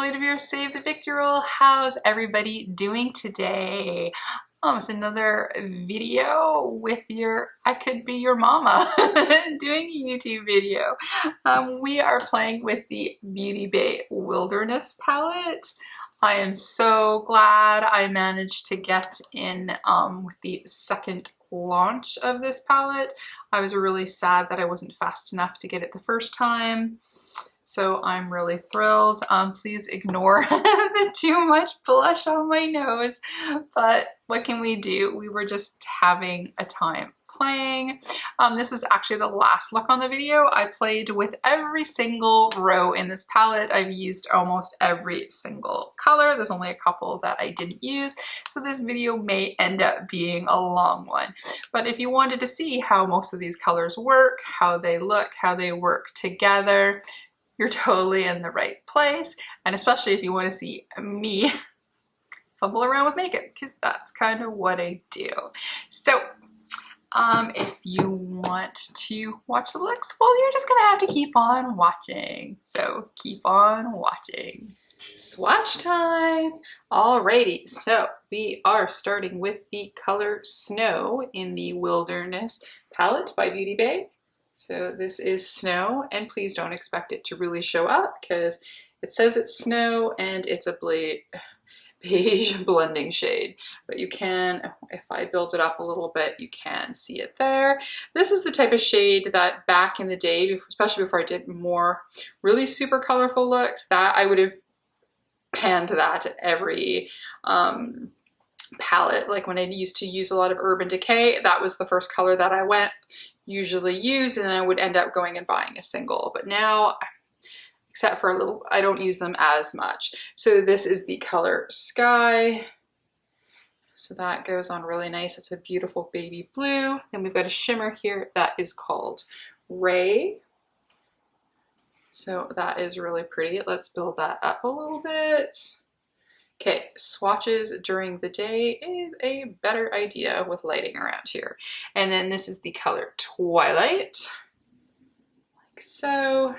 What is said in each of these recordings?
Lloyd of your Save the Victual. How's everybody doing today? It's another video with I could be your mama doing a YouTube video. We are playing with the Beauty Bay Wilderness palette. I am so glad I managed to get in with the second launch of this palette. I was really sad that I wasn't fast enough to get it the first time. So I'm really thrilled. Please ignore the too much blush on my nose, but what can we do? We were just having a time playing. This was actually the last look on the video. I played with every single row in this palette. I've used almost every single color. There's only a couple that I didn't use, so this video may end up being a long one. But if you wanted to see how most of these colors work, how they look, how they work together, you're totally in the right place. And especially if you want to see me fumble around with makeup, because that's kind of what I do. So if you want to watch the looks, well, you're just gonna have to keep on watching. So keep on watching. Swatch time. Alrighty, so we are starting with the color Snow in the Wilderness palette by Beauty Bay. So this is Snow, and please don't expect it to really show up because it says it's Snow and it's a beige blending shade. But you can, if I build it up a little bit, you can see it there. This is the type of shade that back in the day, especially before I did more really super colorful looks, that I would have panned that at every palette. Like when I used to use a lot of Urban Decay, that was the first color that I usually use, and then I would end up going and buying a single. But now, except for a little, I don't use them as much. So this is the color Sky. So that goes on really nice. It's a beautiful baby blue. Then we've got a shimmer here that is called Ray. So that is really pretty. Let's build that up a little bit. Okay, swatches during the day is a better idea with lighting around here. And then this is the color Twilight, like so.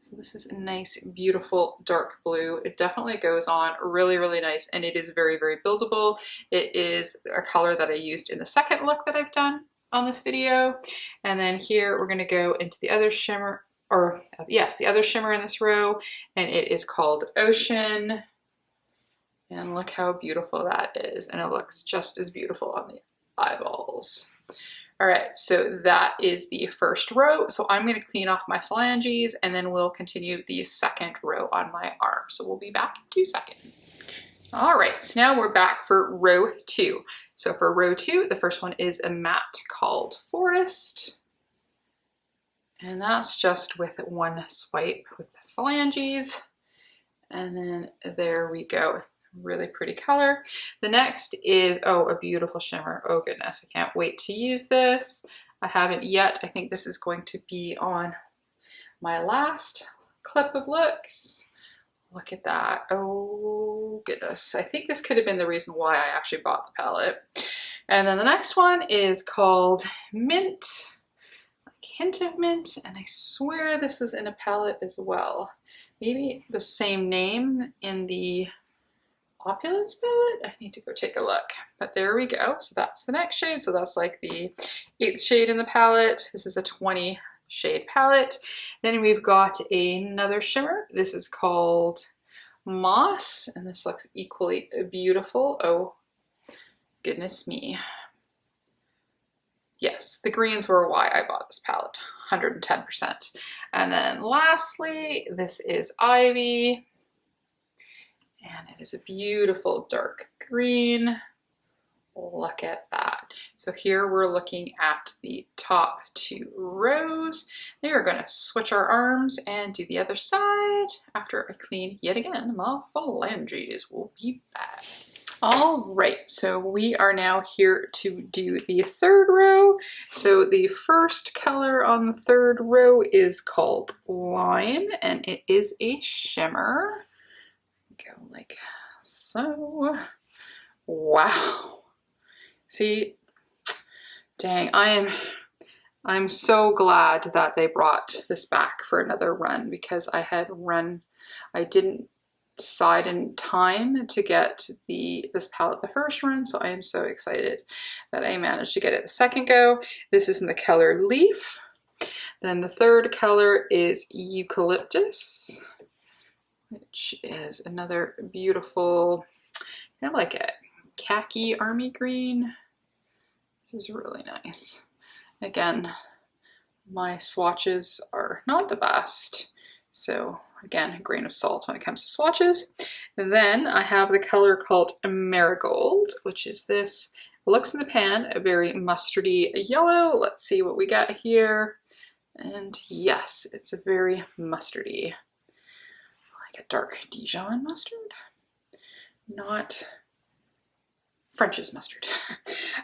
So this is a nice, beautiful dark blue. It definitely goes on really, really nice, and it is very, very buildable. It is a color that I used in the second look that I've done on this video. And then here we're gonna go into the other shimmer, or yes, the other shimmer in this row, and it is called Ocean. And look how beautiful that is. And it looks just as beautiful on the eyeballs. All right, so that is the first row. So I'm gonna clean off my phalanges and then we'll continue the second row on my arm. So we'll be back in 2 seconds. All right, so now we're back for row 2. So for row 2, the first one is a matte called Forest. And that's just with one swipe with the phalanges. And then there we go. Really pretty color. The next is, oh, a beautiful shimmer. Oh goodness, I can't wait to use this. I haven't yet. I think this is going to be on my last clip of looks. Look at that. Oh goodness. I think this could have been the reason why I actually bought the palette. And then the next one is called Mint, like hint of mint, and I swear this is in a palette as well. Maybe the same name in the Opulence palette? I need to go take a look. But there we go. So that's the next shade. So that's like the 8th shade in the palette. This is a 20 shade palette. Then we've got another shimmer. This is called Moss, and this looks equally beautiful. Oh, goodness me. Yes, the greens were why I bought this palette, 110%. And then lastly, this is Ivy. And it is a beautiful dark green. Look at that. So here we're looking at the top 2 rows. Now we're going to switch our arms and do the other side after I clean yet again my phalanges. We'll be back. All right, so we are now here to do the third row. So the first color on the third row is called Lime, and it is a shimmer. Go like so. Wow. See, dang, I'm so glad that they brought this back for another run, because I didn't decide in time to get this palette the first run, so I am so excited that I managed to get it the second go. This is in the color Leaf. Then the third color is Eucalyptus, which is another beautiful, kind of like a khaki army green. This is really nice. Again, my swatches are not the best, so again, a grain of salt when it comes to swatches. And then I have the color called Marigold, which is this, looks in the pan, a very mustardy yellow. Let's see what we got here. And yes, it's a very mustardy, like a dark Dijon mustard, not French's mustard.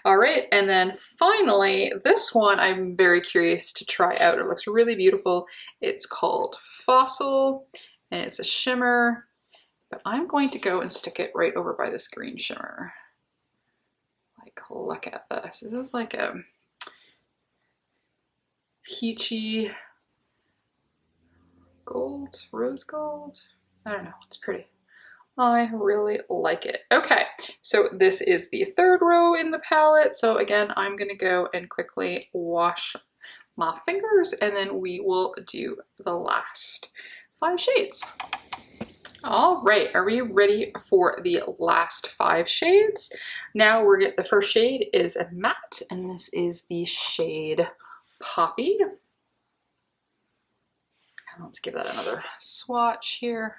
All right, and then finally, this one I'm very curious to try out. It looks really beautiful. It's called Fossil, and it's a shimmer, but I'm going to go and stick it right over by this green shimmer. Like, look at this. This is like a peachy gold, rose gold. I don't know, it's pretty. I really like it. Okay, so this is the third row in the palette. So again, I'm gonna go and quickly wash my fingers and then we will do the last 5 shades. All right, are we ready for the last 5 shades? Now the first shade is a matte, and this is the shade Poppy. And let's give that another swatch here.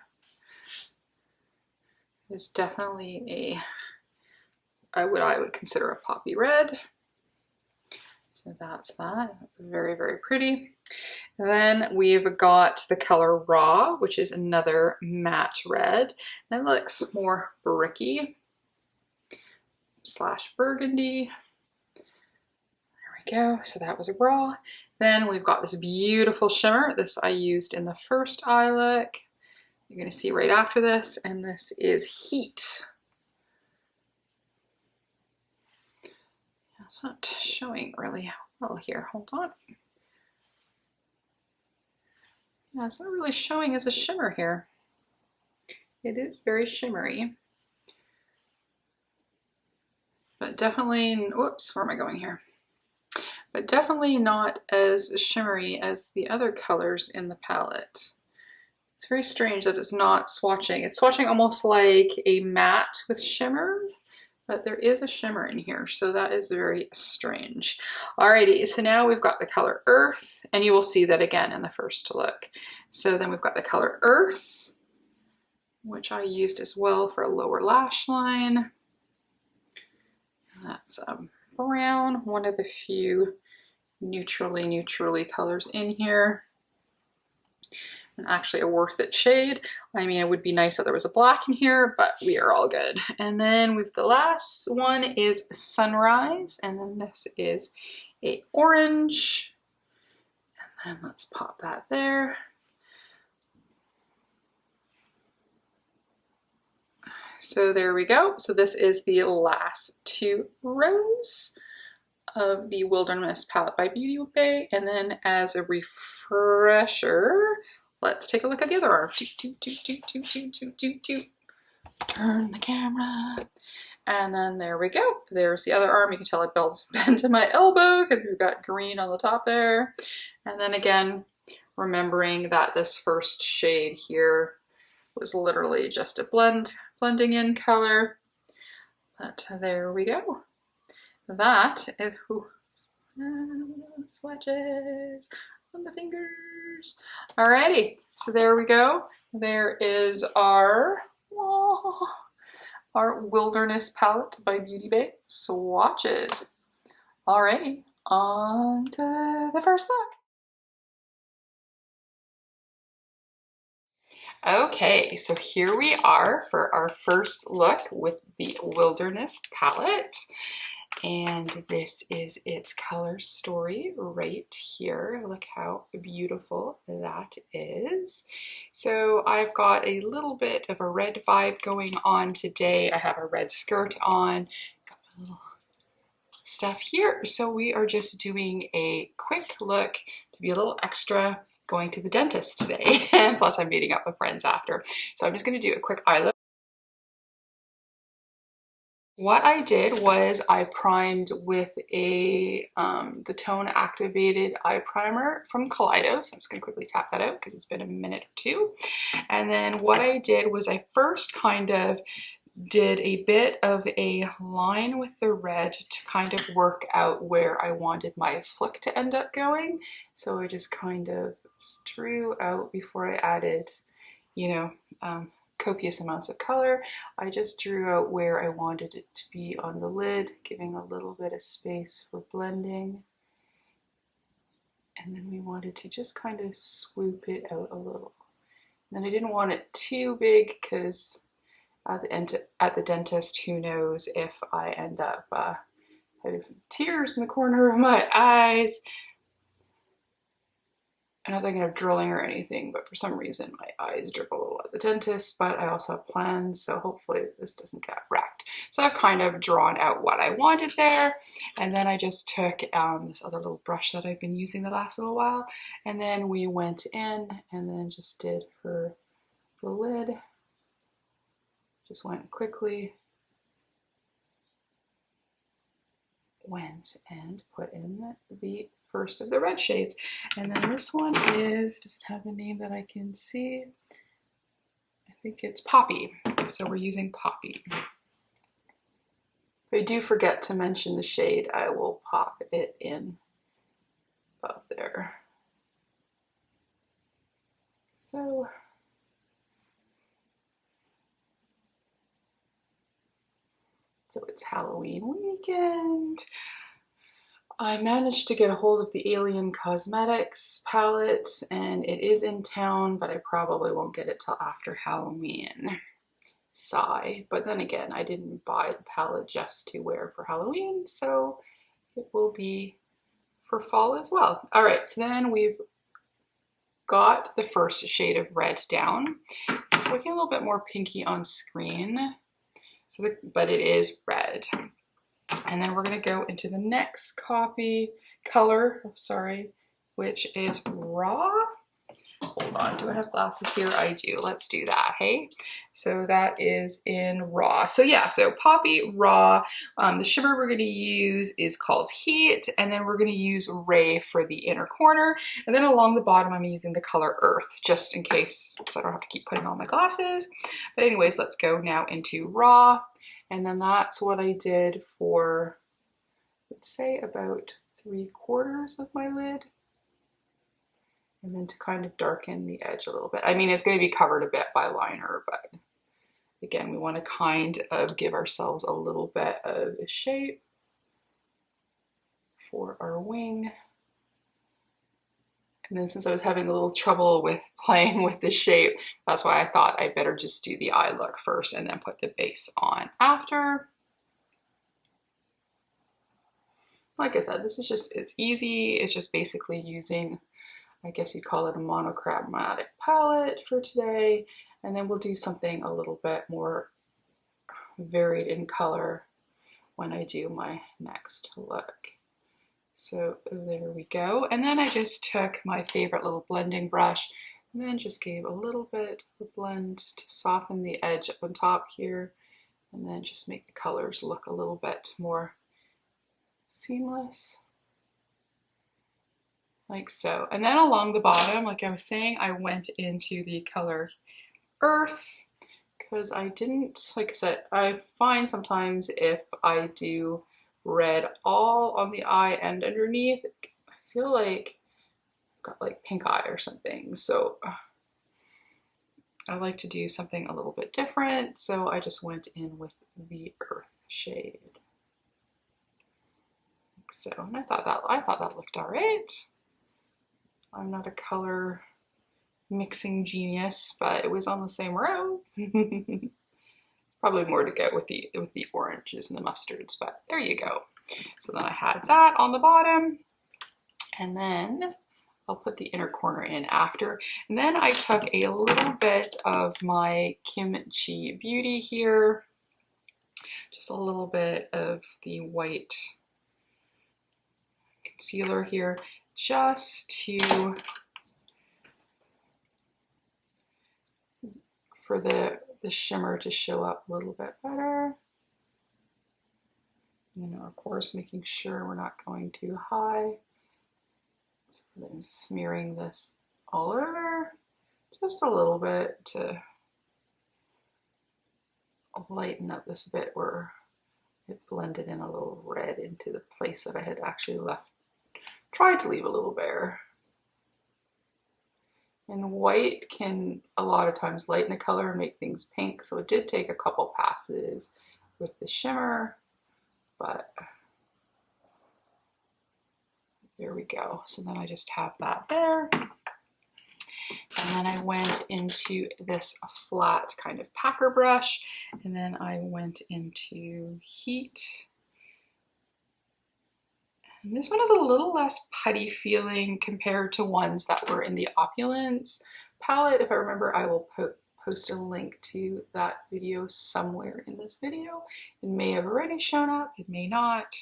It's definitely what I would consider a poppy red. So that's that. That's very, very pretty. Then we've got the color Raw, which is another matte red. And it looks more bricky / burgundy. There we go. So that was Raw. Then we've got this beautiful shimmer. This I used in the first eye look. You're going to see right after this, and this is Heat. It's not showing really well here. Hold on. Yeah, it's not really showing as a shimmer here. It is very shimmery, but definitely, whoops, where am I going here? But definitely not as shimmery as the other colors in the palette. It's very strange that it's not swatching. It's swatching almost like a matte with shimmer, but there is a shimmer in here, so that is very strange. Alrighty, so now we've got the color Earth, and you will see that again in the first look. So then we've got the color Earth, which I used as well for a lower lash line. That's brown, one of the few neutrally colors in here. And actually a worth it shade. I mean, it would be nice if there was a black in here, but we are all good. And then the last one is Sunrise, and then this is a orange. And then let's pop that there. So there we go. So this is the last 2 rows of the Wilderness palette by Beauty Bay. And then as a refresher, let's take a look at the other arm. Turn the camera. And then there we go. There's the other arm. You can tell I bent to my elbow because we've got green on the top there. And then again, remembering that this first shade here was literally just a blending in color. But there we go. That is swatches on the fingers. Alrighty, so there we go. There is our Wilderness palette by Beauty Bay swatches. Alrighty, on to the first look. Okay, so here we are for our first look with the Wilderness palette. And this is its color story right here. Look how beautiful that is. So I've got a little bit of a red vibe going on today. I have a red skirt on, got my little stuff here. So we are just doing a quick look to be a little extra going to the dentist today. And plus I'm meeting up with friends after. So I'm just gonna do a quick eye look. What I did was I primed with the Tone Activated Eye Primer from Kaleido. So I'm just gonna quickly tap that out because it's been a minute or two. And then what I did was I first kind of did a bit of a line with the red to kind of work out where I wanted my flick to end up going. So I just kind of just drew out before I added, you know, copious amounts of color. I just drew out where I wanted it to be on the lid, giving a little bit of space for blending. And then we wanted to just kind of swoop it out a little. And then I didn't want it too big because at the dentist, who knows if I end up having some tears in the corner of my eyes. I'm not thinking of drilling or anything, but for some reason my eyes drip a little at the dentist, but I also have plans, so hopefully this doesn't get wrecked. So I've kind of drawn out what I wanted there, and then I just took this other little brush that I've been using the last little while, and then we went in and then just did for the lid. Just went quickly, went and put in the first of the red shades. And then this one is, does it have a name that I can see? I think it's Poppy. So we're using Poppy. If I do forget to mention the shade, I will pop it in above there. So it's Halloween weekend. I managed to get a hold of the Alien Cosmetics palette, and it is in town, but I probably won't get it till after Halloween. Sigh. But then again, I didn't buy the palette just to wear for Halloween, so it will be for fall as well. All right, so then we've got the first shade of red down. It's looking a little bit more pinky on screen. But it is red. And then we're going to go into the next color, which is Raw. Hold on, do I have glasses here? I do. Let's do that, hey? So that is in Raw. So yeah, so Poppy, Raw. The shimmer we're going to use is called Heat, and then we're going to use Ray for the inner corner. And then along the bottom, I'm using the color Earth, just in case, so I don't have to keep putting on my glasses. But anyways, let's go now into Raw. And then that's what I did for, let's say, about 3/4 of my lid. And then to kind of darken the edge a little bit. I mean, it's going to be covered a bit by liner, but again, we want to kind of give ourselves a little bit of a shape for our wing. And then since I was having a little trouble with playing with the shape, that's why I thought I better just do the eye look first and then put the base on after. Like I said, this is just, it's easy. It's just basically using, I guess you'd call it a monochromatic palette for today. And then we'll do something a little bit more varied in color when I do my next look. So there we go. And then I just took my favorite little blending brush and then just gave a little bit of a blend to soften the edge up on top here, and then just make the colors look a little bit more seamless. Like so. And then along the bottom, like I was saying, I went into the color Earth because I didn't, like I said, I find sometimes if I do red all on the eye and underneath, I feel like I've got like pink eye or something. So I like to do something a little bit different. So I just went in with the Earth shade. Like so, and I thought that looked all right. I'm not a color mixing genius, but it was on the same row. Probably more to go with the oranges and the mustards, but there you go. So then I had that on the bottom, and then I'll put the inner corner in after. And then I took a little bit of my Kimchi Beauty here, just a little bit of the white concealer here, just to for the shimmer to show up a little bit better. And then of course making sure we're not going too high. So I'm smearing this all over just a little bit to lighten up this bit where it blended in a little red into the place that I had actually tried to leave a little bare. And white can a lot of times lighten the color and make things pink, so it did take a couple passes with the shimmer, but there we go. So then I just have that there. And then I went into this flat kind of packer brush, and then I went into heat. And this one is a little less putty feeling compared to ones that were in the Opulence palette. If I remember, I will post a link to that video somewhere in this video. It may have already shown up, it may not,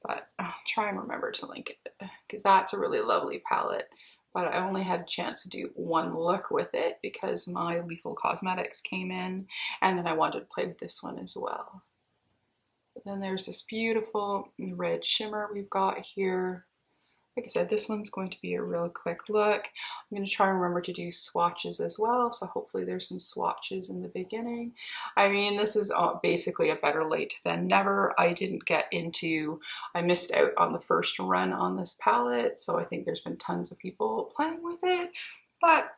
but I'll try and remember to link it because that's a really lovely palette. But I only had a chance to do one look with it because my Lethal Cosmetics came in, and then I wanted to play with this one as well. Then there's this beautiful red shimmer we've got here. Like I said, this one's going to be a real quick look. I'm going to try and remember to do swatches as well, so hopefully there's some swatches in the beginning. I mean, this is basically a better late than never. I missed out on the first run on this palette, so I think there's been tons of people playing with it, but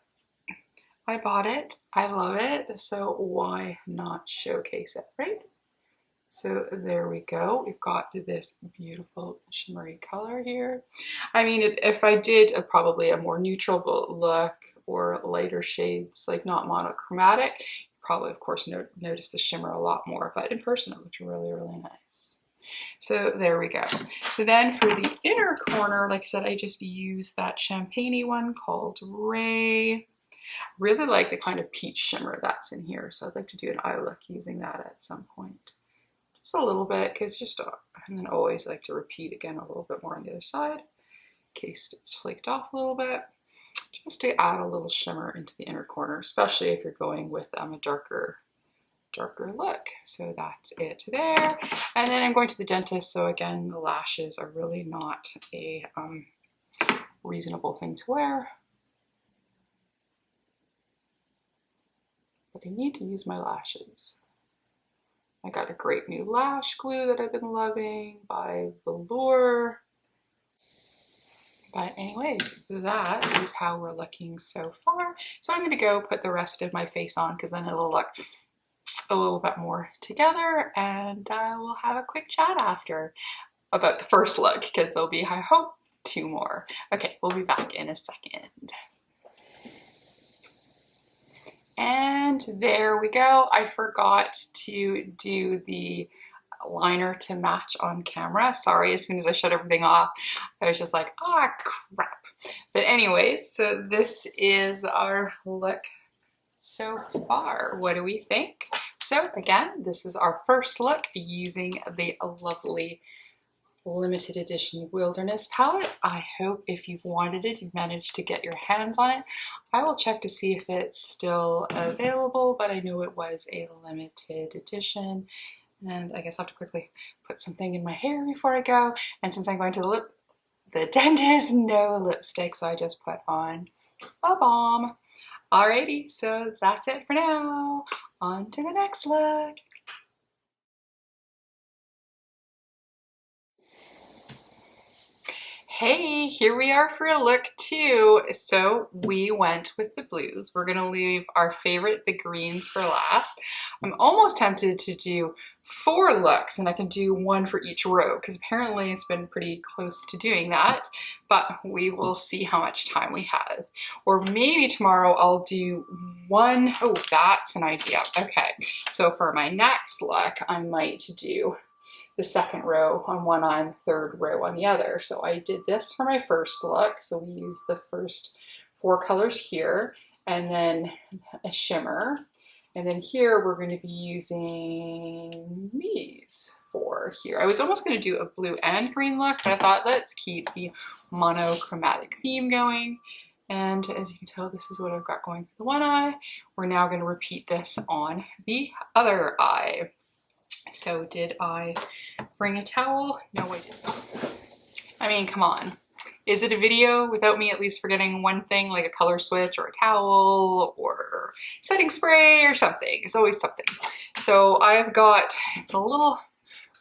I bought it, I love it, so why not showcase it, right? So there we go. We've got this beautiful shimmery color here. I mean, if I did probably a more neutral look or lighter shades, like not monochromatic, probably of course notice the shimmer a lot more, but in person it looked really, really nice. So there we go. So then for the inner corner, like I said, I just used that champagne-y one called Ray. Really like the kind of peach shimmer that's in here, so I'd like to do an eye look using that at some point. Just a little bit, because and then always like to repeat again a little bit more on the other side, in case it's flaked off a little bit, just to add a little shimmer into the inner corner, especially if you're going with a darker look. So that's it there. And then I'm going to the dentist, so again, the lashes are really not a reasonable thing to wear. But I need to use my lashes. I got a great new lash glue that I've been loving by Velour. But anyways, that is how we're looking so far. So I'm going to go put the rest of my face on because then it'll look a little bit more together, and we'll have a quick chat after about the first look because there'll be, I hope, 2 more. Okay, we'll be back in a second. And there we go. I forgot to do the liner to match on camera. Sorry, as soon as I shut everything off, I was just like, ah, crap. But anyways, so this is our look so far. What do we think? So again, this is our first look using the lovely limited edition Wilderness palette. I hope if you've wanted it, you've managed to get your hands on it. I will check to see if it's still available, but I know it was a limited edition. And I guess I'll have to quickly put something in my hair before I go. And since I'm going to the dentist, no lipstick, so I just put on a balm. Alrighty, so that's it for now. On to the next look. Hey, here we are for a look 2. So we went with the blues. We're gonna leave our favorite, the greens, for last. I'm almost tempted to do 4 looks, and I can do 1 for each row because apparently it's been pretty close to doing that, but we will see how much time we have. Or maybe tomorrow I'll do 1. Oh, that's an idea. Okay, so for my next look, I might do the second row on one eye, third row on the other. So I did this for my first look. So we used the first 4 colors here, and then a shimmer. And then here we're going to be using these 4 here. I was almost going to do a blue and green look, but I thought let's keep the monochromatic theme going. And as you can tell, this is what I've got going for the one eye. We're now going to repeat this on the other eye. So did I bring a towel? No, I didn't. I mean, come on. Is it a video without me at least forgetting one thing, like a color switch or a towel or setting spray or something? There's always something. So I've got, it's a little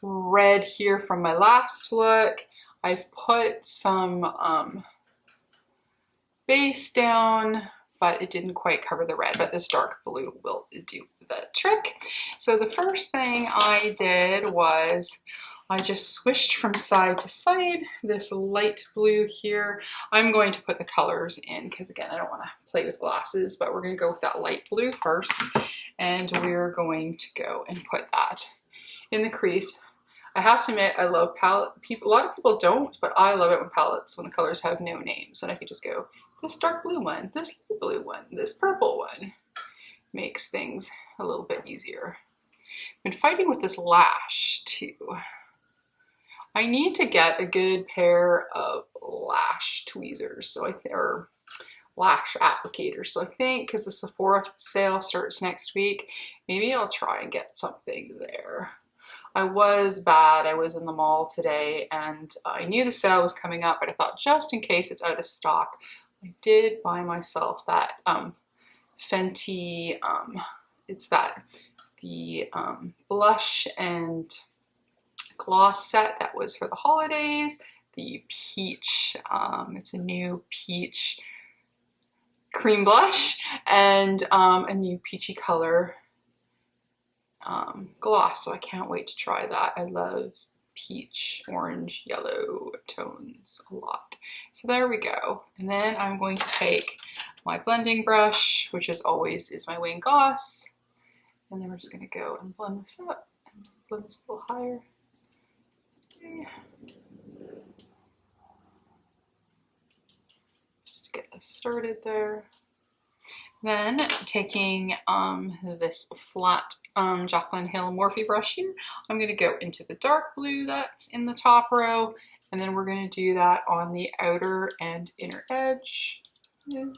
red here from my last look. I've put some base down, but it didn't quite cover the red, but this dark blue will do the trick. So the first thing I did was I just swished from side to side this light blue here. I'm going to put the colors in because again, I don't want to play with glasses, but we're going to go with that light blue first. And we're going to go and put that in the crease. I have to admit, I love palette. A lot of people don't, but I love it when palettes, when the colors have no names. And I can just go, this dark blue one, this blue one, this purple one. Makes things a little bit easier. Been fighting with this lash too. I need to get a good pair of lash tweezers, or lash applicators. So I think because the Sephora sale starts next week, maybe I'll try and get something there. I was bad. I was in the mall today and I knew the sale was coming up, but I thought just in case it's out of stock, I did buy myself that Fenty, it's the blush and gloss set that was for the holidays, the peach, it's a new peach cream blush and a new peachy color gloss, so I can't wait to try that. I love peach, orange, yellow tones a lot. So there we go. And then I'm going to take my blending brush, which as always is my Wayne Goss, and then we're just going to go and blend this up and blend this a little higher. Okay. Just to get us started there. Then taking this flat Jaclyn Hill Morphe brush here, I'm going to go into the dark blue that's in the top row, and then we're going to do that on the outer and inner edge. Oh,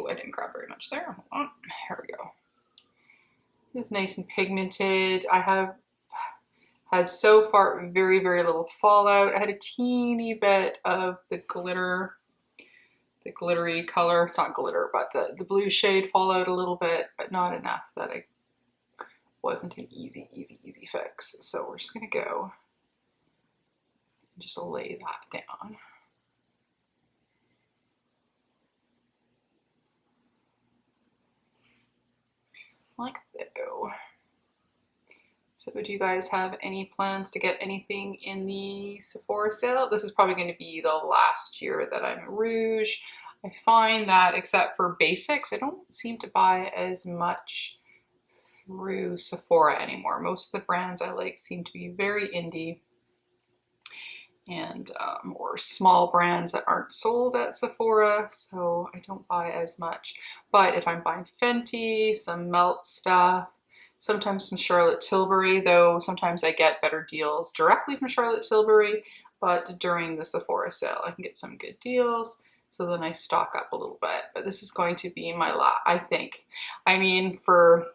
I didn't grab very much there. Hold on. Here we go. It's nice and pigmented. I have had so far very, very little fallout. I had a teeny bit of the glitter, the glittery color. It's not glitter, but the blue shade fallout a little bit, but not enough that it wasn't an easy fix. So we're just gonna go and just lay that down. Like so. So do you guys have any plans to get anything in the Sephora sale? This is probably going to be the last year that I'm at Rouge. I find that except for basics, I don't seem to buy as much through Sephora anymore. Most of the brands I like seem to be very indie and or small brands that aren't sold at Sephora, so I don't buy as much. But if I'm buying Fenty, some Melt stuff, sometimes some Charlotte Tilbury, though sometimes I get better deals directly from Charlotte Tilbury, but during the Sephora sale I can get some good deals, so then I stock up a little bit. But this is going to be my I think. I mean, for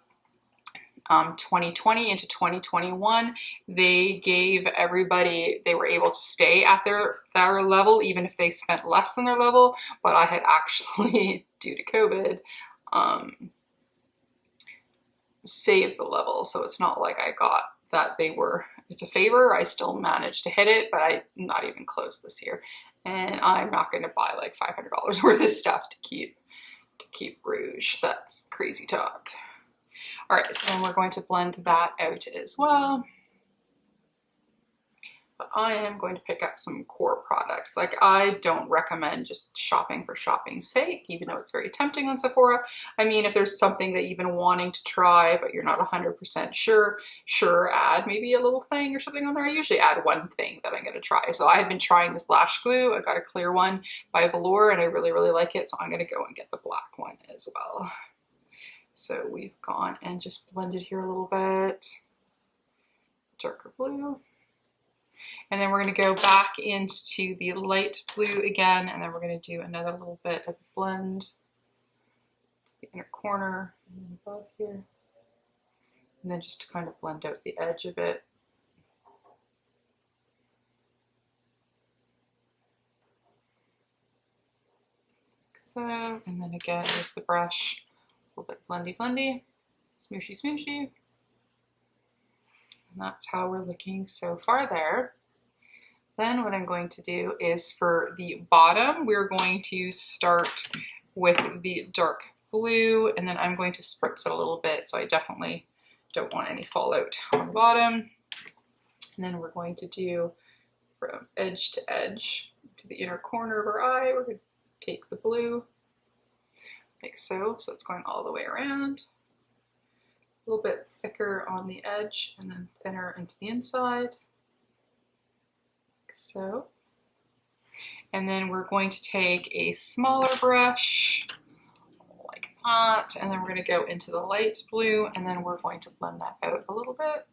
2020 into 2021, they gave everybody, they were able to stay at their level even if they spent less than their level, but I had actually, due to COVID, saved the level, so it's not like I got that they were, it's a favor. I still managed to hit it, but I'm not even close this year, and I'm not going to buy like $500 worth of stuff to keep Rouge. That's crazy talk. All right, so then we're going to blend that out as well. But I am going to pick up some core products. Like, I don't recommend just shopping for shopping's sake, even though it's very tempting on Sephora. I mean, if there's something that you've been wanting to try, but you're not 100% sure, add maybe a little thing or something on there. I usually add one thing that I'm going to try. So I've been trying this lash glue. I got a clear one by Velour, and I really, really like it. So I'm going to go and get the black one as well. So we've gone and just blended here a little bit. Darker blue. And then we're going to go back into the light blue again, and then we're going to do another little bit of blend. The inner corner and then above here. And then just to kind of blend out the edge of it. Like so, and then again with the brush, a little bit blendy blendy, smooshy smooshy. And that's how we're looking so far there. Then what I'm going to do is for the bottom, we're going to start with the dark blue, and then I'm going to spritz it a little bit, so I definitely don't want any fallout on the bottom. And then we're going to do from edge to edge to the inner corner of our eye, we're going to take the blue like so, so it's going all the way around. A little bit thicker on the edge and then thinner into the inside, like so. And then we're going to take a smaller brush like that, and then we're going to go into the light blue, and then we're going to blend that out a little bit.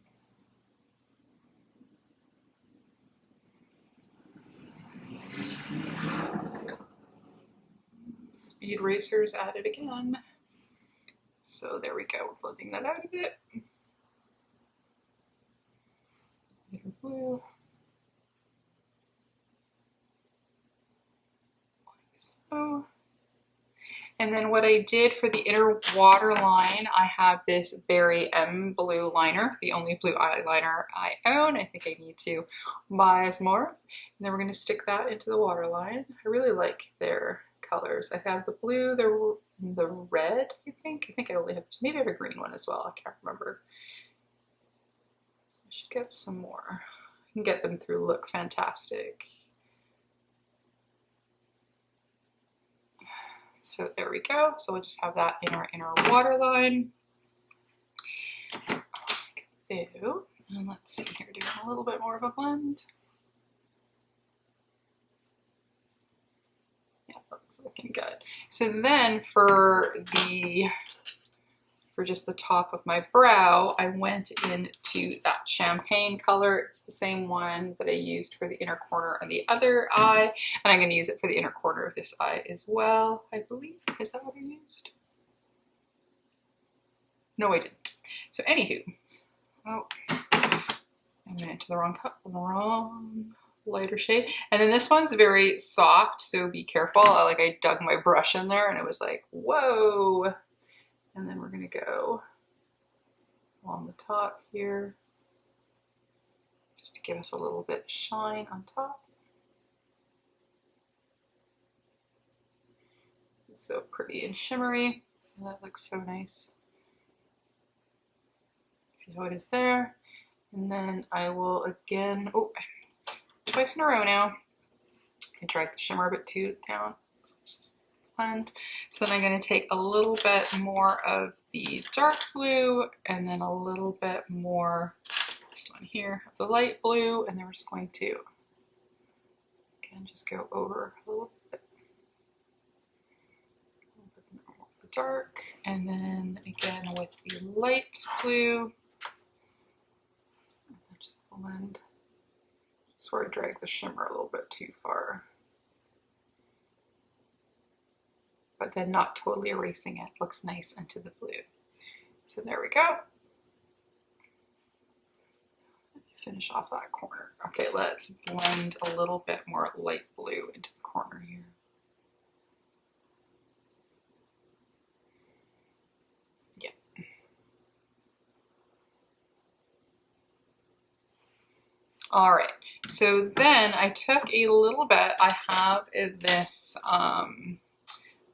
Speed Racer's added again. So there we go, we're blending that out a bit. Lighter blue. Like so. And then what I did for the inner waterline, I have this Berry M blue liner, the only blue eyeliner I own. I think I need to buy some more. And then we're going to stick that into the waterline. I really like their colors. I have the blue, the red, I think. I only have, maybe I have a green one as well. I can't remember. So I should get some more. I can get them through Look Fantastic. So there we go. So we'll just have that in our inner waterline. Like so. And let's see here, doing a little bit more of a blend. Yeah, that's looking good. So then for just the top of my brow, I went into that champagne color. It's the same one that I used for the inner corner of the other eye, and I'm going to use it for the inner corner of this eye as well, I believe. Is that what I used? No, I didn't. So anywho, oh, I went into the wrong lighter shade. And then this one's very soft, so be careful. I dug my brush in there and it was like, whoa. And then we're going to go along the top here, just to give us a little bit of shine on top. So pretty and shimmery. So that looks so nice. See how it is there. And then I will again, twice in a row now. I drag the shimmer a bit too down. So it's just blend. So then I'm going to take a little bit more of the dark blue and then a little bit more, this one here, of the light blue, and then we're just going to again just go over a little bit more of the dark, and then again with the light blue, and just blend. Just where I drag the shimmer a little bit too far. But then not totally erasing it. Looks nice into the blue. So there we go. Finish off that corner. Okay, let's blend a little bit more light blue into the corner here. Yeah. All right, so then I took a little bit, I have this,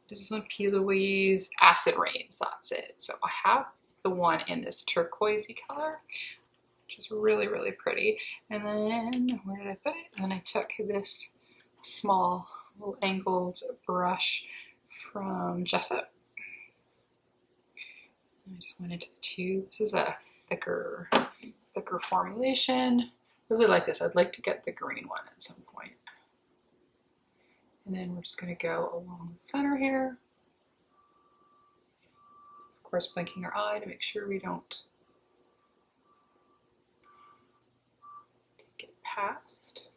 this is one Louise Acid Rains, that's it. So I have the one in this turquoisey color, which is really, really pretty. And then, where did I put it? And then I took this small little angled brush from Jessup. And I just went into the tube. This is a thicker formulation. Really like this. I'd like to get the green one at some point. And then we're just going to go along the center here. Of course, blinking our eye to make sure we don't take it past.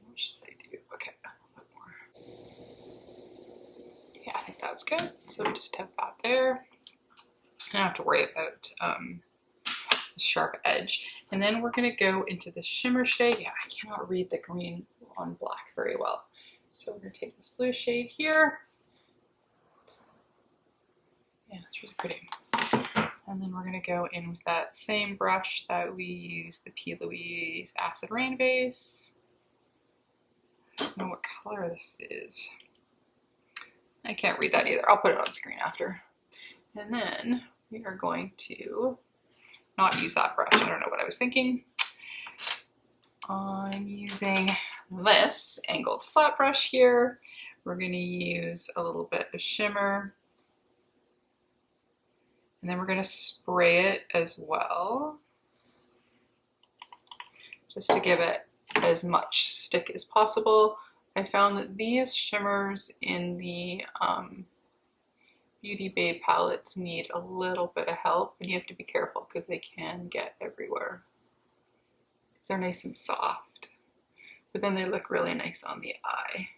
What should I do? Okay, a little bit more. Yeah, I think that's good. So we just have that there. I don't have to worry about sharp edge. And then we're gonna go into the shimmer shade. Yeah, I cannot read the green on black very well. So we're gonna take this blue shade here. Yeah, it's really pretty. And then we're gonna go in with that same brush that we used, the P. Louise Acid Rain base. I don't know what color this is. I can't read that either. I'll put it on screen after. And then we are going to not use that brush. I don't know what I was thinking. I'm using this angled flat brush here. We're going to use a little bit of shimmer. And then we're going to spray it as well, just to give it as much stick as possible. I found that these shimmers in the Beauty Bay palettes need a little bit of help, and you have to be careful because they can get everywhere. They're nice and soft, but then they look really nice on the eye.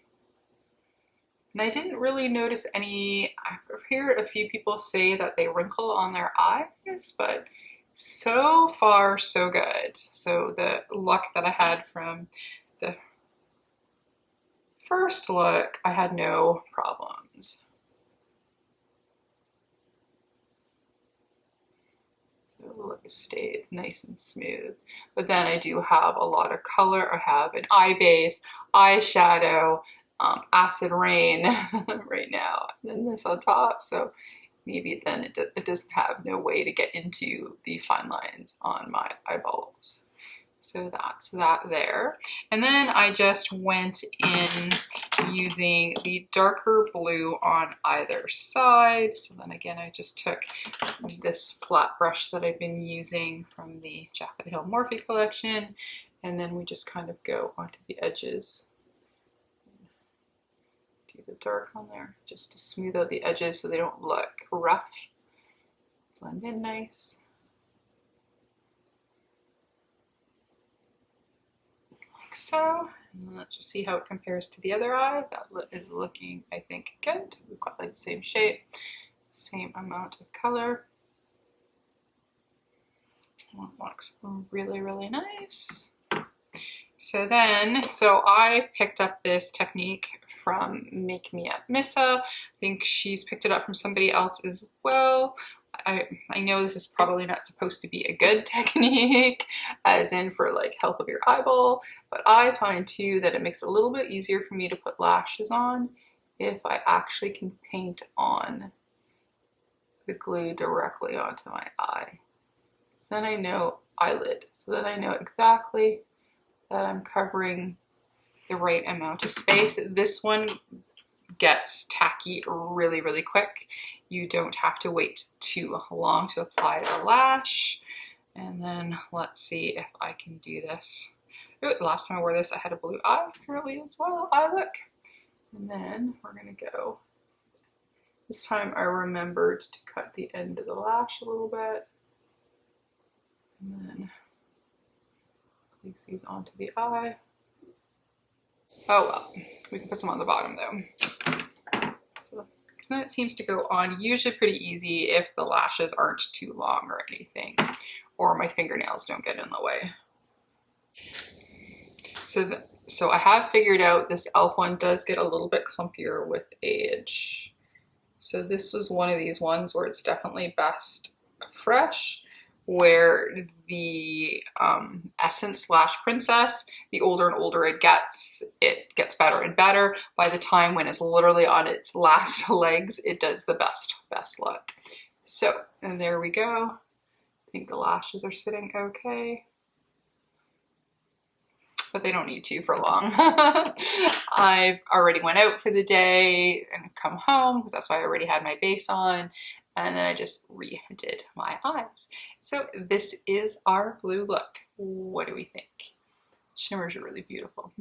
And I didn't really notice any, I hear a few people say that they wrinkle on their eyes, but so far so good. So the look that I had from the first look, I had no problems. So the look stayed nice and smooth. But then I do have a lot of color. I have an eye base, eyeshadow, acid rain right now, and then this on top. So maybe then it doesn't have no way to get into the fine lines on my eyeballs. So that's that there. And then I just went in using the darker blue on either side. So then again, I just took this flat brush that I've been using from the Jaclyn Hill Morphe collection, and then we just kind of go onto the edges. Do the dark on there just to smooth out the edges so they don't look rough. Blend in nice. Like so. And let's just see how it compares to the other eye. That is looking, I think, good. We've got like the same shape, same amount of color. Looks really, really nice. So I picked up this technique from Make Me Up Missa. I think she's picked it up from somebody else as well. I know this is probably not supposed to be a good technique, as in for like health of your eyeball, but I find too that it makes it a little bit easier for me to put lashes on if I actually can paint on the glue directly onto my eye. So then I know eyelid, so then I know exactly that I'm covering the right amount of space. This one gets tacky really, really quick. You don't have to wait too long to apply the lash. And then let's see if I can do this. Ooh, last time I wore this, I had a blue eye really as well. Eye look. And then we're gonna go. This time I remembered to cut the end of the lash a little bit. And then place these onto the eye. Oh well, we can put some on the bottom though. So, because then it seems to go on usually pretty easy if the lashes aren't too long or anything, or my fingernails don't get in the way. So I have figured out this e.l.f. one does get a little bit clumpier with age. So this was one of these ones where it's definitely best fresh, where the Essence Lash Princess, the older and older it gets better and better. By the time when it's literally on its last legs, it does the best look. So, and there we go. I think the lashes are sitting okay, but they don't need to for long. I've already went out for the day and come home because that's why I already had my base on. And then I just redid my eyes. So this is our blue look. What do we think? Shimmers are really beautiful.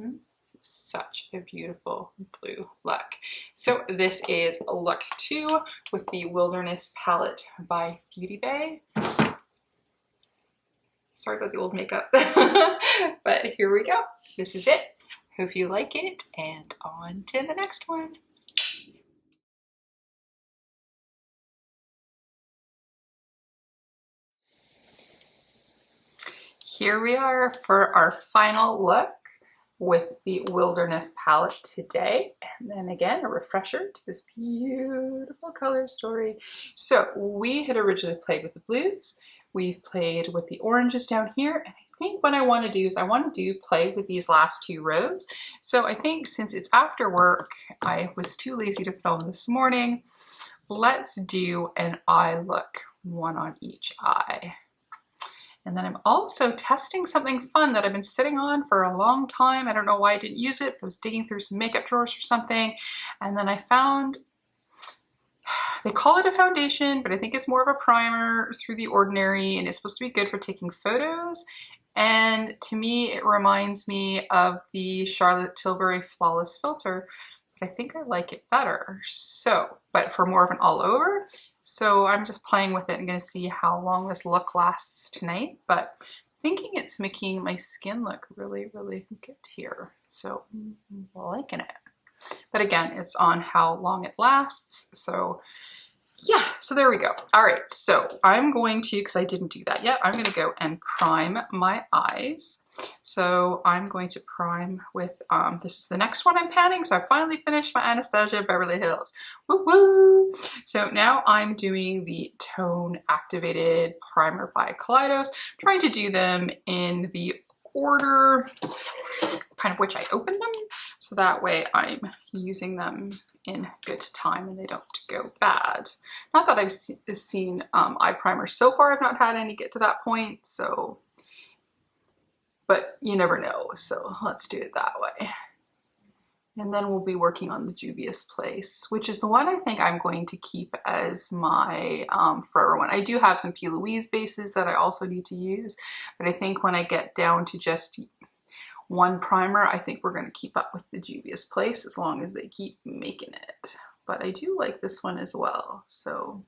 Such a beautiful blue look. So this is look 2 with the Wilderness palette by Beauty Bay. Sorry about the old makeup. But here we go. This is it. Hope you like it, and on to the next one. Here we are for our final look with the Wilderness palette today. And then again, a refresher to this beautiful color story. So we had originally played with the blues. We've played with the oranges down here. And I think what I want to do is I want to play with these last two rows. So I think since it's after work, I was too lazy to film this morning. Let's do an eye look, one on each eye. And then I'm also testing something fun that I've been sitting on for a long time. I don't know why I didn't use it. I was digging through some makeup drawers or something. And then I found, they call it a foundation, but I think it's more of a primer through The Ordinary, and it's supposed to be good for taking photos. And to me, it reminds me of the Charlotte Tilbury Flawless Filter, but I think I like it better. So, but for more of an all over. So I'm just playing with it and gonna see how long this look lasts tonight, but thinking it's making my skin look really, really good here. So I'm liking it. But again, it's on how long it lasts. So yeah, so there we go. All right, so I'm going to, because I didn't do that yet, I'm gonna go and prime my eyes. So I'm going to prime with, this is the next one I'm panning. So I finally finished my Anastasia Beverly Hills. Woo woo! So now I'm doing the Tone Activated Primer by Kaleidos, trying to do them in the order kind of which I open them, so that way I'm using them in good time and they don't go bad. Not that I've seen eye primers so far, I've not had any get to that point, so, but you never know, so let's do it that way. And then we'll be working on the Dubious Place, which is the one I think I'm going to keep as my forever one. I do have some P. Louise bases that I also need to use, but I think when I get down to just one primer, I think we're going to keep up with the Dubious Place as long as they keep making it. But I do like this one as well. So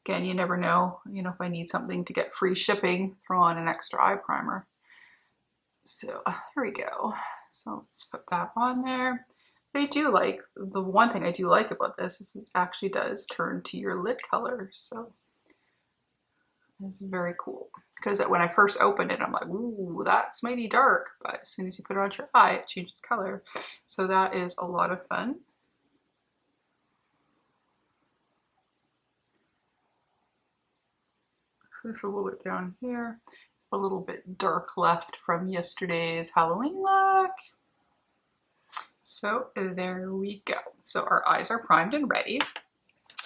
again, you never know, if I need something to get free shipping, throw on an extra eye primer. So here we go. So let's put that on there. I do like, the one thing I do like about this is it actually does turn to your lid color. So it's very cool. Because when I first opened it, I'm like, ooh, that's mighty dark. But as soon as you put it on your eye, it changes color. So that is a lot of fun. Push a little bit down here. A little bit dark left from yesterday's Halloween look. So there we go. So our eyes are primed and ready.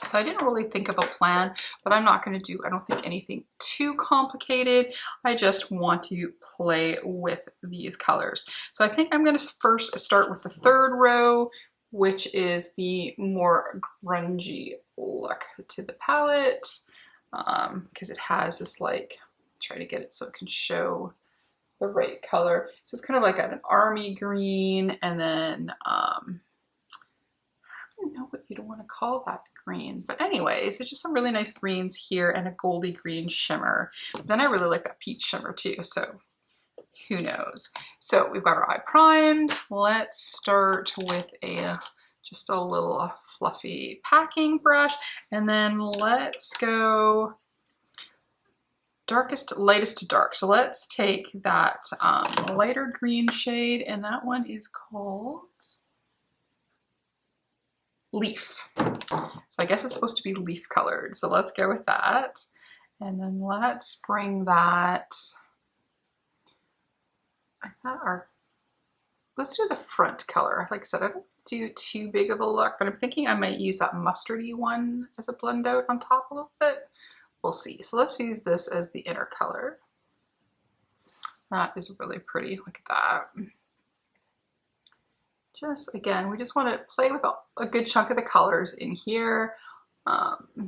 So I didn't really think of a plan, but I'm not going to do, I don't think, anything too complicated. I just want to play with these colors. So I think I'm going to first start with the third row, which is the more grungy look to the palette, because it has this, like, try to get it so it can show the right color. So it's kind of like an army green, and then I don't know what you'd want to call that green, but anyways, it's just some really nice greens here and a goldy green shimmer. But then I really like that peach shimmer too, so who knows. So we've got our eye primed. Let's start with just a little fluffy packing brush, and then let's go darkest, lightest to dark. So let's take that lighter green shade, and that one is called Leaf. So I guess it's supposed to be leaf colored. So let's go with that. And then let's bring that, let's do the front color. Like I said, I don't do too big of a look, but I'm thinking I might use that mustardy one as a blend out on top a little bit. We'll see. So let's use this as the inner color. That is really pretty. Look at that. Just, again, we just want to play with a good chunk of the colors in here,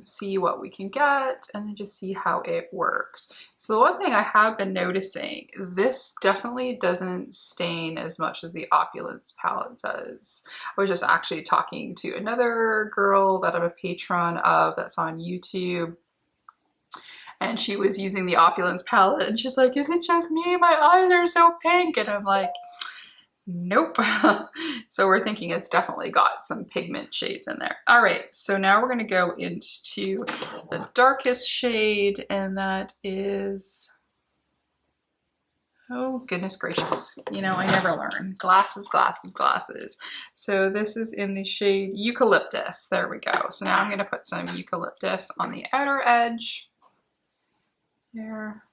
see what we can get, and then just see how it works. So the one thing I have been noticing, this definitely doesn't stain as much as the Opulence palette does. I was just actually talking to another girl that I'm a patron of that's on YouTube, and she was using the Opulence palette, and she's like, is it just me? My eyes are so pink. And I'm like, nope. So we're thinking it's definitely got some pigment shades in there. All right, so now we're gonna go into the darkest shade, and that is, oh goodness gracious. You know, I never learn. Glasses, glasses, glasses. So this is in the shade Eucalyptus. There we go. So now I'm gonna put some Eucalyptus on the outer edge. There.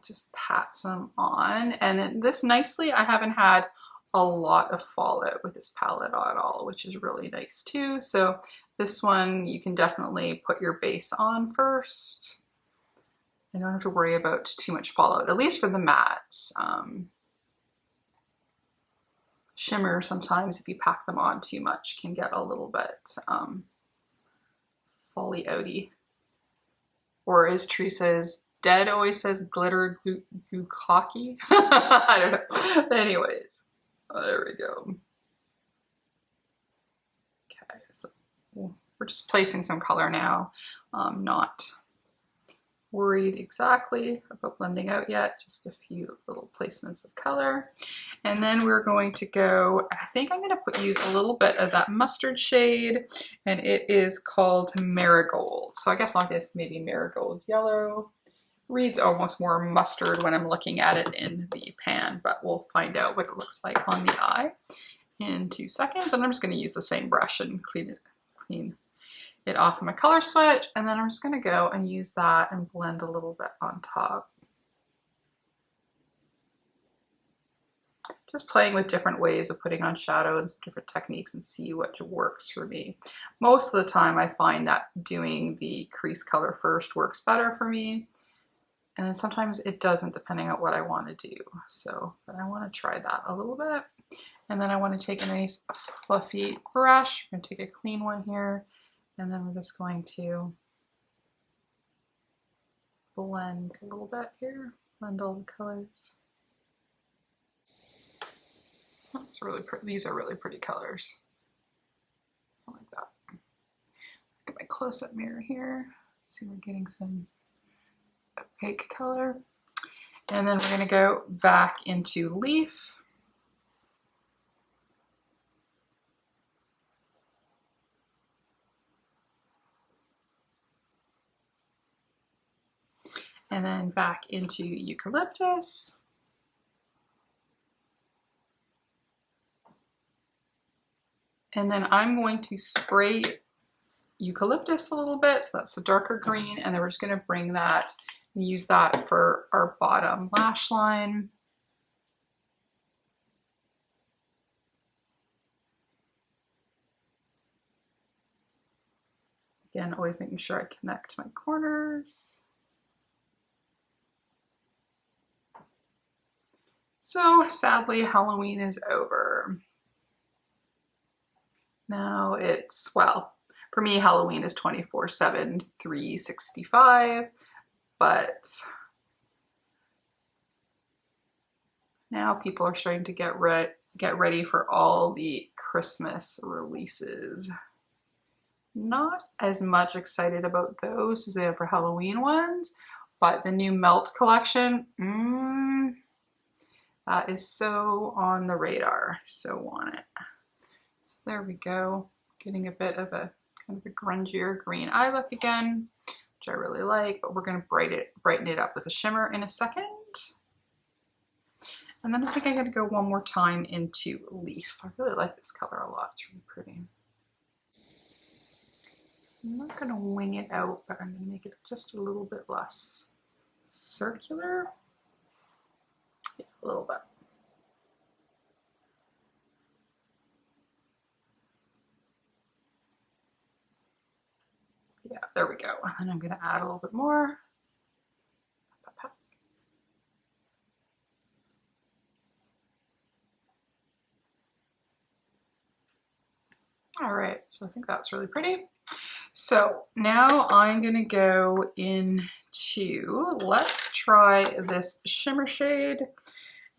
Just pat some on, and then this nicely, I haven't had a lot of fallout with this palette at all, which is really nice too. So this one you can definitely put your base on first. You don't have to worry about too much fallout, at least for the mattes. Shimmer sometimes, if you pack them on too much, can get a little bit folly outy. Or as Teresa's Dad always says, glitter goo cocky. I don't know. Anyways, there we go. Okay, so we're just placing some color now. Not worried exactly about blending out yet, just a few little placements of color. And then we're going to go, I think I'm gonna use a little bit of that mustard shade, and it is called Marigold. So I guess I'll guess maybe Marigold Yellow. Reads almost more mustard when I'm looking at it in the pan, but we'll find out what it looks like on the eye in 2 seconds. And I'm just gonna use the same brush and clean it off of my color switch. And then I'm just gonna go and use that and blend a little bit on top. Just playing with different ways of putting on shadow and some different techniques and see what works for me. Most of the time I find that doing the crease color first works better for me. And then sometimes it doesn't, depending on what I want to do. So, but I want to try that a little bit. And then I want to take a nice fluffy brush. I'm going to take a clean one here. And then we're just going to blend a little bit here. Blend all the colors. Oh, it's really pretty. These are really pretty colors. I like that. Look at my close-up mirror here. See, we're getting some opaque color. And then we're going to go back into Leaf. And then back into Eucalyptus. And then I'm going to spray Eucalyptus a little bit, so that's the darker green, and then we're just going to bring that and use that for our bottom lash line. Again, always making sure I connect my corners. So sadly, Halloween is over. Now it's, well, for me, Halloween is 24/7, 365, but now people are starting to get ready for all the Christmas releases. Not as much excited about those as I am for Halloween ones, but the new Melt collection, that is so on the radar, so want it. So there we go, getting a bit of a kind of a grungier green eye look again, which I really like, but we're going to brighten it up with a shimmer in a second. And then I think I'm going to go one more time into Leaf. I really like this color a lot, it's really pretty. I'm not going to wing it out, but I'm going to make it just a little bit less circular. Yeah, a little bit. Yeah, there we go. And then I'm going to add a little bit more. All right, so I think that's really pretty. So now I'm going to go into, let's try this shimmer shade,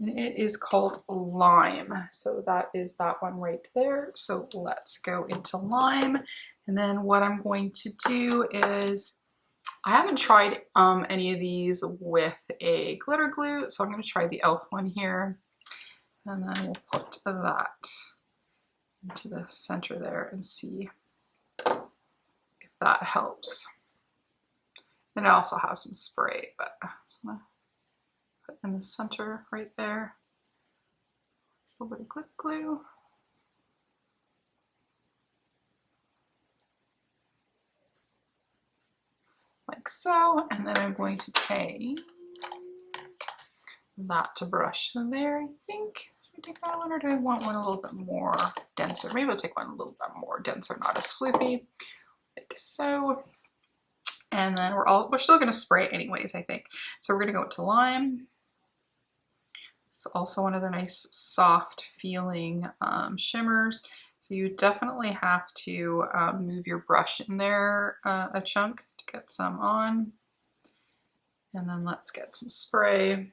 and it is called Lime. So that is that one right there. So let's go into Lime, And then what I'm going to do is, I haven't tried any of these with a glitter glue, so I'm going to try the e.l.f. one here. And then we'll put that into the center there and see if that helps. And I also have some spray, but I'm just going to put in the center right there. A little bit of glitter glue. Like so, and then I'm going to take that to brush there, I think. Should I take that one, or do I want one a little bit more denser? Maybe I'll take one a little bit more denser, not as floofy, like so. And then we're still gonna spray anyways, I think. So we're gonna go into lime. It's also one of their nice soft feeling shimmers. So you definitely have to move your brush in there a chunk to get some on. And then let's get some spray.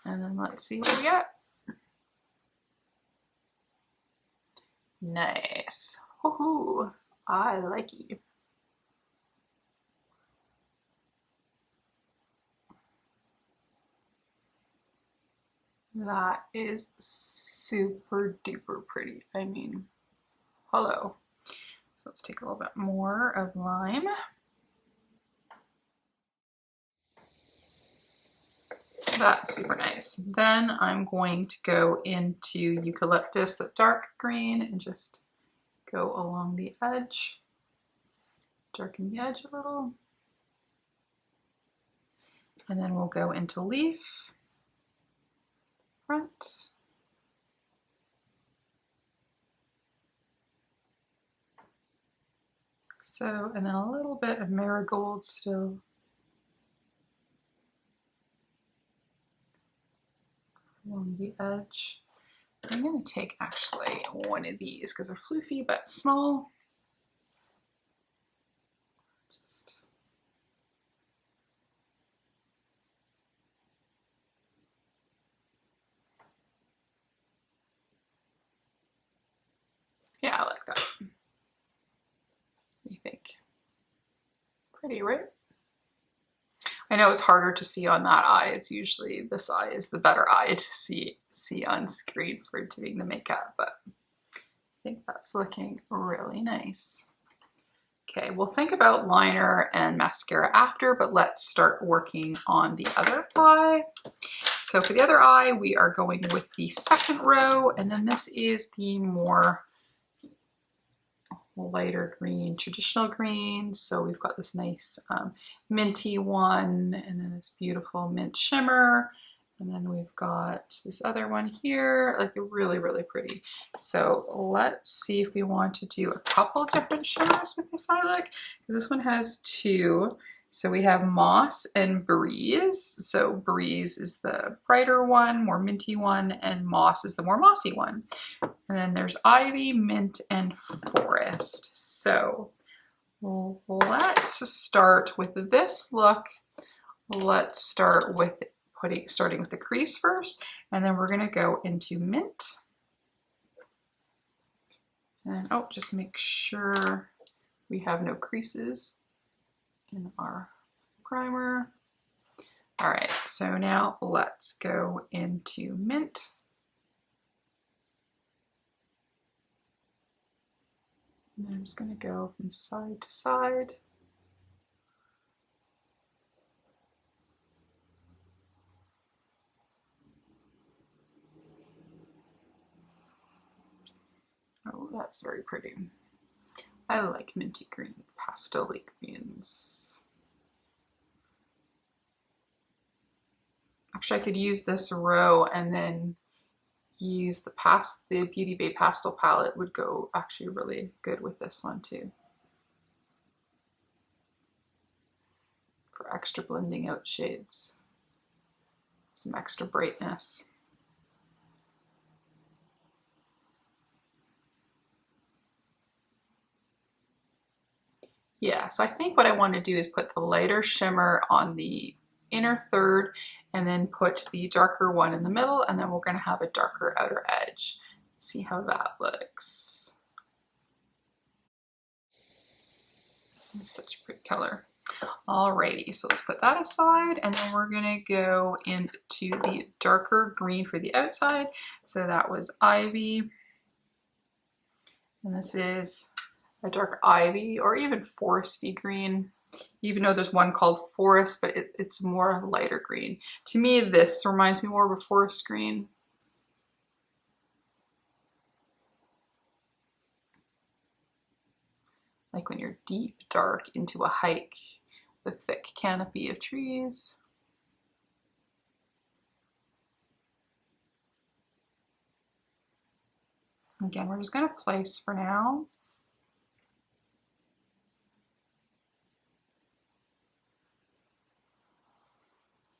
And then let's see what we get. Nice. Woohoo! I like it. That is super duper pretty. I mean, hello. So let's take a little bit more of lime. That's super nice. Then I'm going to go into eucalyptus, the dark green, and just go along the edge. Darken the edge a little. And then we'll go into leaf. Front. So, and then a little bit of marigold still. Along the edge. I'm going to take actually one of these because they're floofy but small. Just yeah, I like that. What do you think? Pretty, right? I know it's harder to see on that eye. It's usually this eye is the better eye to see on screen for doing the makeup, but I think that's looking really nice. Okay, we'll think about liner and mascara after, but let's start working on the other eye. So for the other eye, we are going with the second row, and then this is the more lighter green, traditional green. So we've got this nice minty one, and then this beautiful mint shimmer. And then we've got this other one here, like really, really pretty. So let's see if we want to do a couple different shimmers with this eye look, because this one has two. So we have Moss and Breeze. So Breeze is the brighter one, more minty one, and Moss is the more mossy one. And then there's Ivy, Mint, and Forest. So let's start with this look. Let's start with starting with the crease first, and then we're gonna go into Mint. And oh, just make sure we have no creases in our primer. All right, so now let's go into Mint. And I'm just gonna go from side to side. Oh, that's very pretty. I like minty green, pastel-y greens. Actually, I could use this row and then use the Beauty Bay Pastel palette would go actually really good with this one too. For extra blending out shades. Some extra brightness. Yeah, so I think what I want to do is put the lighter shimmer on the inner third and then put the darker one in the middle, and then we're going to have a darker outer edge. Let's see how that looks. It's such a pretty color. Alrighty, so let's put that aside, and then we're gonna go into the darker green for the outside. So that was ivy, and this is a dark ivy or even foresty green, even though there's one called forest, but it's more lighter green. To me, this reminds me more of a forest green. Like when you're deep dark into a hike with a thick canopy of trees. Again, we're just going to place for now.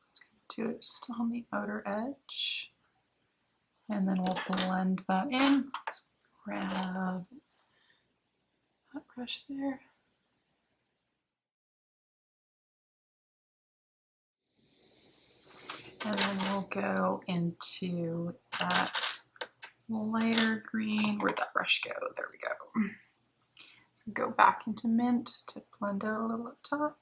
Let's do it just on the outer edge. And then we'll blend that in. Let's grab that brush there. And then we'll go into that lighter green. Where'd that brush go? There we go. So go back into mint to blend out a little up top.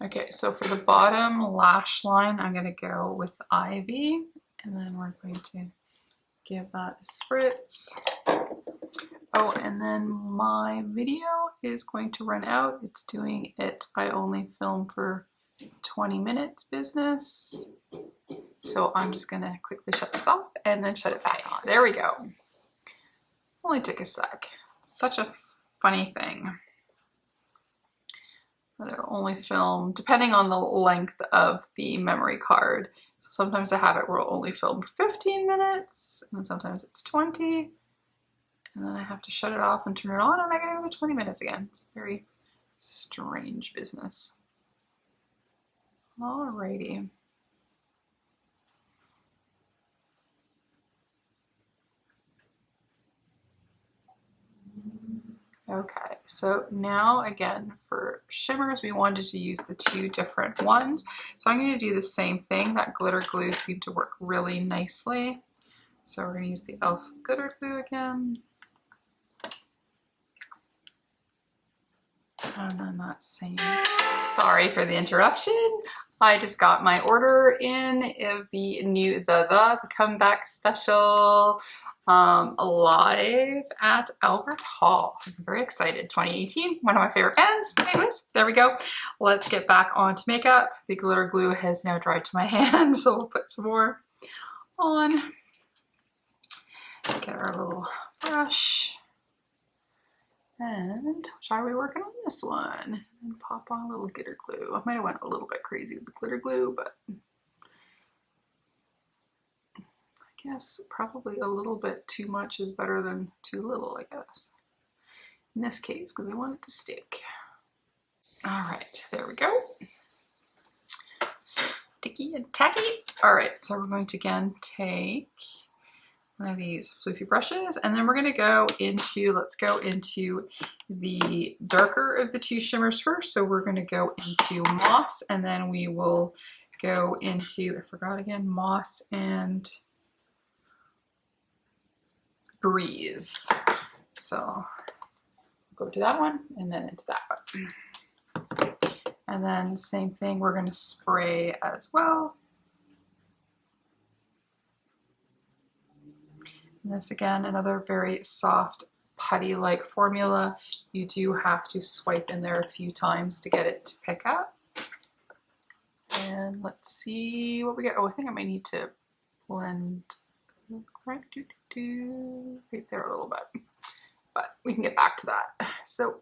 Okay, so for the bottom lash line, I'm gonna go with ivy, and then we're going to give that a spritz. Oh, and then my video is going to run out. It's doing its I only film for 20 minutes business. So I'm just gonna quickly shut this off and then shut it back on. There we go. Only took a sec. It's such a funny thing that it'll only film, depending on the length of the memory card. So sometimes I have it where it'll only film 15 minutes, and sometimes it's 20. And then I have to shut it off and turn it on, and I get another 20 minutes again. It's very strange business. Alrighty. Okay, so now again for shimmers, we wanted to use the two different ones. So I'm going to do the same thing. That glitter glue seemed to work really nicely. So we're going to use the e.l.f. glitter glue again. And then that same, sorry for the interruption. I just got my order in of the new, the comeback special live at Albert Hall. I'm very excited. 2018, one of my favorite bands. Anyways, there we go. Let's get back onto makeup. The glitter glue has now dried to my hand, so we'll put some more on. Get our little brush. And which are we working on this one? And pop on a little glitter glue. I might have went a little bit crazy with the glitter glue, but I guess probably a little bit too much is better than too little, I guess. In this case, because we want it to stick. All right, there we go. Sticky and tacky. All right, so we're going to again take one of these floofy brushes, and then we're going to go into, let's go into the darker of the two shimmers first. So we're going to go into Moss, and then we will go into, I forgot again, Moss and Breeze. So go to that one and then into that one. And then same thing, we're going to spray as well. And this again, another very soft putty-like formula. You do have to swipe in there a few times to get it to pick up. And let's see what we get. Oh, I think I might need to blend right there a little bit, but we can get back to that. So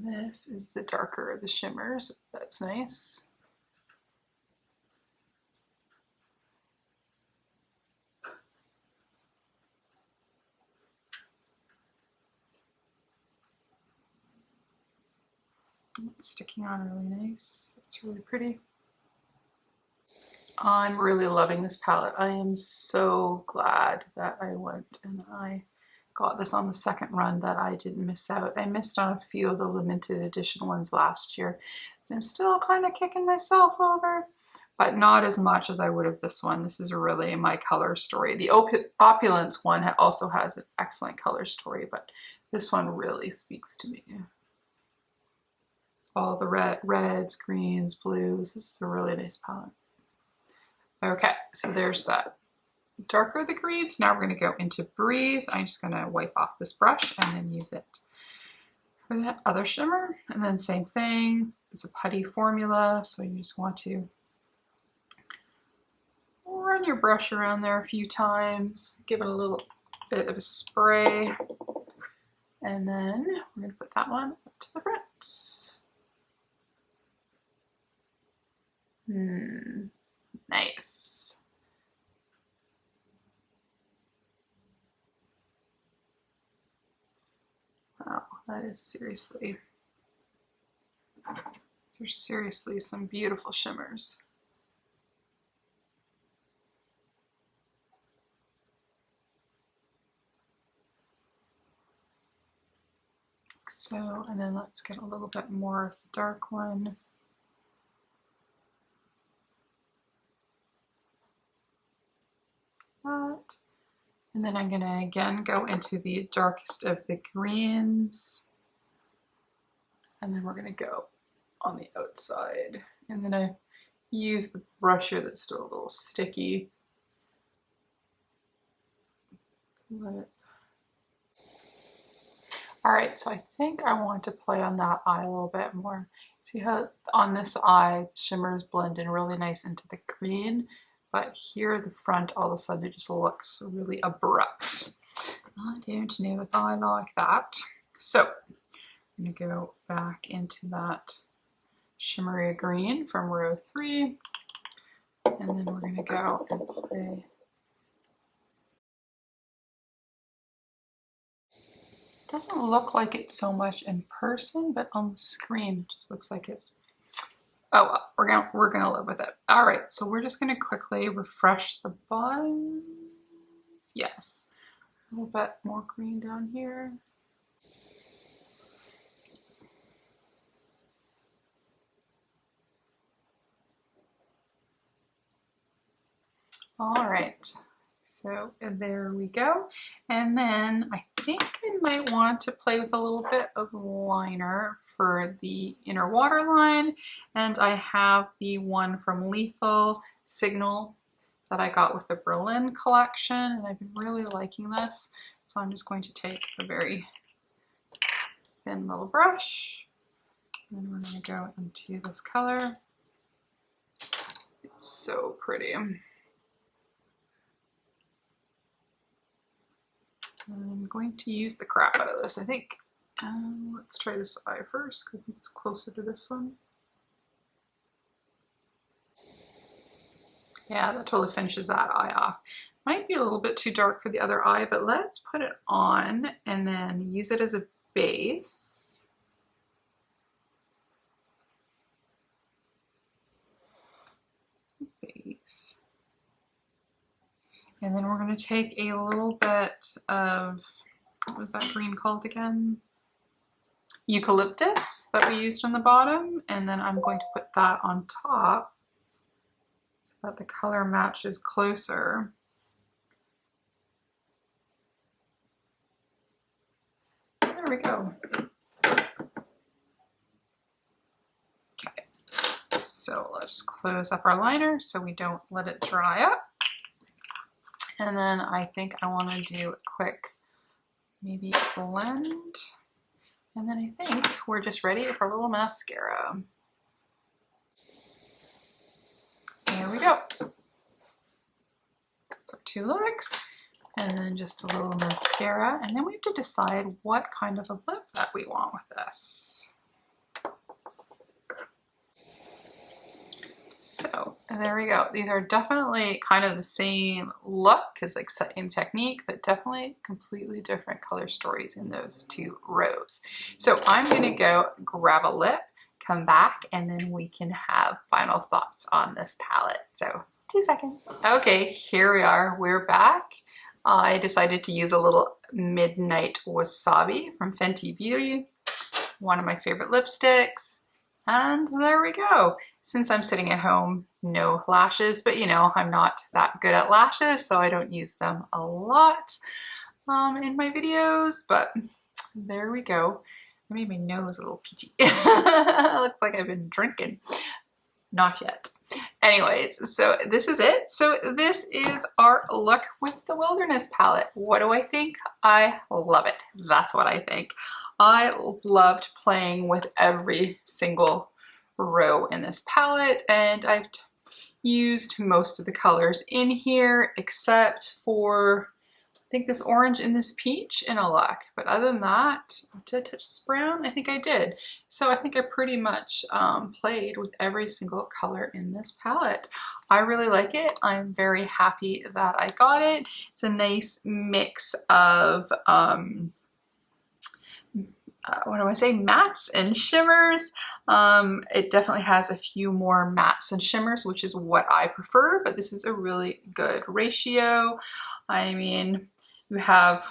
this is the darker of the shimmers. That's nice. It's sticking on really nice. It's really pretty. I'm really loving this palette. I am so glad that I went and I got this on the second run, that I didn't miss out. I missed on a few of the limited edition ones last year. I'm still kind of kicking myself over, but not as much as I would have this one. This is really my color story. The Opulence one also has an excellent color story, but this one really speaks to me. All the reds, greens, blues. This is a really nice palette. Okay, so there's that. Darker the greens. Now we're going to go into Breeze. I'm just going to wipe off this brush and then use it for that other shimmer. And then same thing. It's a putty formula, so you just want to run your brush around there a few times. Give it a little bit of a spray. And then we're going to put that one up to the front. Nice. Wow, that is seriously, there's seriously some beautiful shimmers. So, and then let's get a little bit more of the dark one. That. And then I'm going to again go into the darkest of the greens. And then we're going to go on the outside. And then I use the brush here that's still a little sticky. All right, so I think I want to play on that eye a little bit more. See how on this eye, shimmers blend in really nice into the green, but here the front, all of a sudden it just looks really abrupt. I don't know if I like that. So I'm gonna go back into that shimmery green from row 3, and then we're gonna go and play. Doesn't look like it so much in person, but on the screen it just looks like it's, oh well, we're gonna live with it. All right, so we're just gonna quickly refresh the bottoms. Yes, a little bit more green down here. All right. So there we go. And then I think I might want to play with a little bit of liner for the inner waterline. And I have the one from Lethal Signal that I got with the Berlin collection. And I've been really liking this. So I'm just going to take a very thin little brush. And then we're going to go into this color. It's so pretty. I'm going to use the crap out of this, I think. Let's try this eye first, because I think it's closer to this one. Yeah, that totally finishes that eye off. Might be a little bit too dark for the other eye, but let's put it on and then use it as a base. And then we're going to take a little bit of, what was that green called again? Eucalyptus that we used on the bottom. And then I'm going to put that on top so that the color matches closer. There we go. Okay, so let's just close up our liner so we don't let it dry up. And then I think I want to do a quick maybe blend. And then I think we're just ready for a little mascara. There we go. That's our 2 looks. And then just a little mascara. And then we have to decide what kind of a lip that we want with this. So there we go. These are definitely kind of the same look, because like same technique, but definitely completely different color stories in those 2 rows. So I'm going to go grab a lip, come back, and then we can have final thoughts on this palette. So 2 seconds. Okay, here we are. We're back. I decided to use a little Midnight Wasabi from Fenty Beauty, one of my favorite lipsticks. And there we go. Since I'm sitting at home, no lashes, but you know, I'm not that good at lashes, so I don't use them a lot in my videos, but there we go. I made my nose a little peachy. Looks like I've been drinking. Not yet. Anyways, so this is it. So this is our look with the Wilderness palette. What do I think? I love it. That's what I think. I loved playing with every single row in this palette, and I've used most of the colors in here except for I think this orange and this peach in a look, but other than that, did I touch this brown? I think I did. So I think I pretty much played with every single color in this palette. I really like it. I'm very happy that I got it. It's a nice mix of what do I say, mattes and shimmers. It definitely has a few more mattes and shimmers, which is what I prefer, but this is a really good ratio. I mean, you have,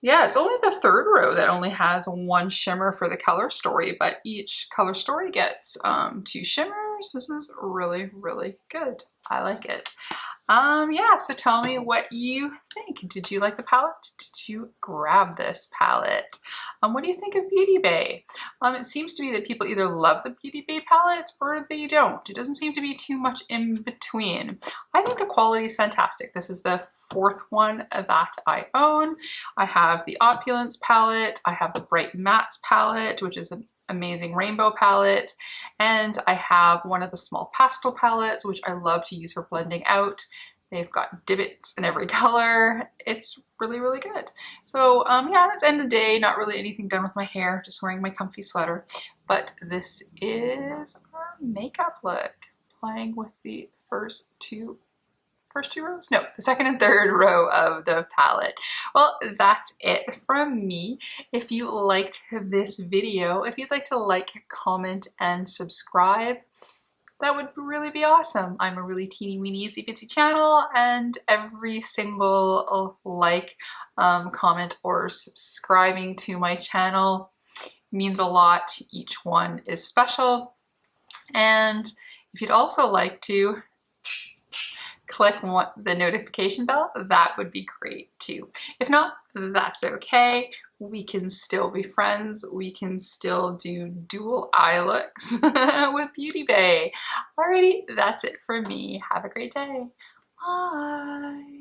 yeah, it's only the third row that only has one shimmer for the color story, but each color story gets 2 shimmers. This is really, really good. I like it. Yeah, so tell me what you think. Did you like the palette? Did you grab this palette? What do you think of Beauty Bay? It seems to be that people either love the Beauty Bay palettes or they don't. It doesn't seem to be too much in between. I think the quality is fantastic. This is the 4th one that I own. I have the Opulence palette. I have the Bright Mattes palette, which is an amazing rainbow palette, and I have one of the small pastel palettes, which I love to use for blending out. They've got divots in every color. It's really, really good. So yeah, it's the end of the day, not really anything done with my hair, just wearing my comfy sweater. But this is our makeup look, playing with the first two rows? No, the 2nd and 3rd row of the palette. Well, that's it from me. If you liked this video, if you'd like to like, comment, and subscribe, that would really be awesome. I'm a really teeny weeny itsy bitsy channel, and every single like, comment, or subscribing to my channel means a lot. Each one is special. And if you'd also like to click the notification bell, that would be great too. If not, that's okay. We can still be friends. We can still do dual eye looks with Beauty Bay. Alrighty, that's it for me. Have a great day. Bye.